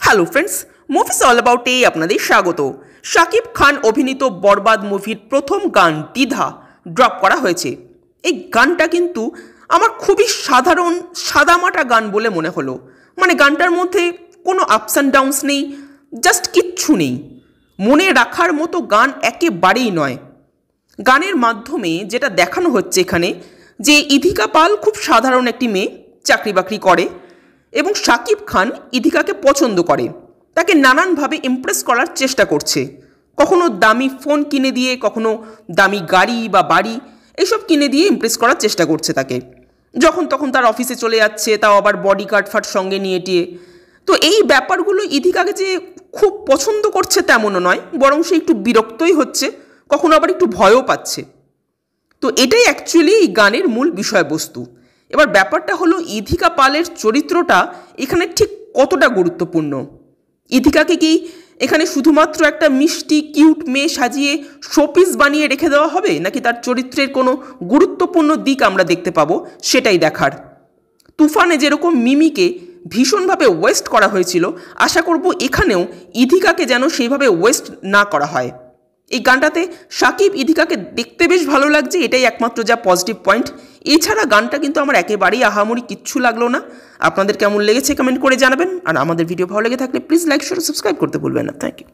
Hello friends, movies all about আপনাদের স্বাগত। শাকিব খান অভিনীত বরবাদ মুভির প্রথম গান দ্বিধা ড্রপ করা হয়েছে। এই গানটা কিন্তু আমার খুবই সাধারণ সাদামাটা গান বলে মনে হলো। মানে গানটার মধ্যে কোনো আপস অ্যান্ড ডাউনস নেই, জাস্ট কিচ্ছু নেই। মনে রাখার মতো গান একেবারেই নয়। গানের মাধ্যমে যেটা দেখানো হচ্ছে এখানে যে ইধিকা পাল খুব সাধারণ একটি মেয়ে, চাকরি বাকরি করে এবং শাকিব খান ইধিকাকে পছন্দ করে, তাকে নানানভাবে ইমপ্রেস করার চেষ্টা করছে। কখনো দামি ফোন কিনে দিয়ে, কখনো দামি গাড়ি বা বাড়ি এইসব কিনে দিয়ে ইমপ্রেস করার চেষ্টা করছে তাকে। যখন তখন তার অফিসে চলে যাচ্ছে, তাও আবার বডি গার্ড ফাট সঙ্গে নিয়ে টিয়ে। তো এই ব্যাপারগুলো ইধিকাকে যে খুব পছন্দ করছে তেমনও নয়, বরং সে একটু বিরক্তই হচ্ছে, কখনো আবার একটু ভয়ও পাচ্ছে। তো এটাই অ্যাকচুয়ালি এই গানের মূল বিষয়বস্তু। এবার ব্যাপারটা হলো ইধিকা পালের চরিত্রটা এখানে ঠিক কতটা গুরুত্বপূর্ণ। ইধিকাকে কি এখানে শুধুমাত্র একটা মিষ্টি কিউট মেয়ে সাজিয়ে শোপিস বানিয়ে রেখে দেওয়া হবে, নাকি তার চরিত্রের কোনো গুরুত্বপূর্ণ দিক আমরা দেখতে পাবো, সেটাই দেখার। তুফানে যেরকম মিমিকে ভীষণভাবে ওয়েস্ট করা হয়েছিল, আশা করব এখানেও ইধিকাকে যেন সেইভাবে ওয়েস্ট না করা হয়। এই গানটাতে শাকিব ইধিকাকে দেখতে বেশ ভালো লাগছে, এটাই একমাত্র যা পজিটিভ পয়েন্ট। এছাড়া গানটা কিন্তু আমার একেবারেই আহামরি কিচ্ছু লাগলো না। আপনাদের কেমন লেগেছে কমেন্ট করে জানাবেন। আর আমাদের ভিডিও ভালো লেগে থাকলে প্লিজ লাইক শেয়ার সাবস্ক্রাইব করতে ভুলবেন না। Thank you.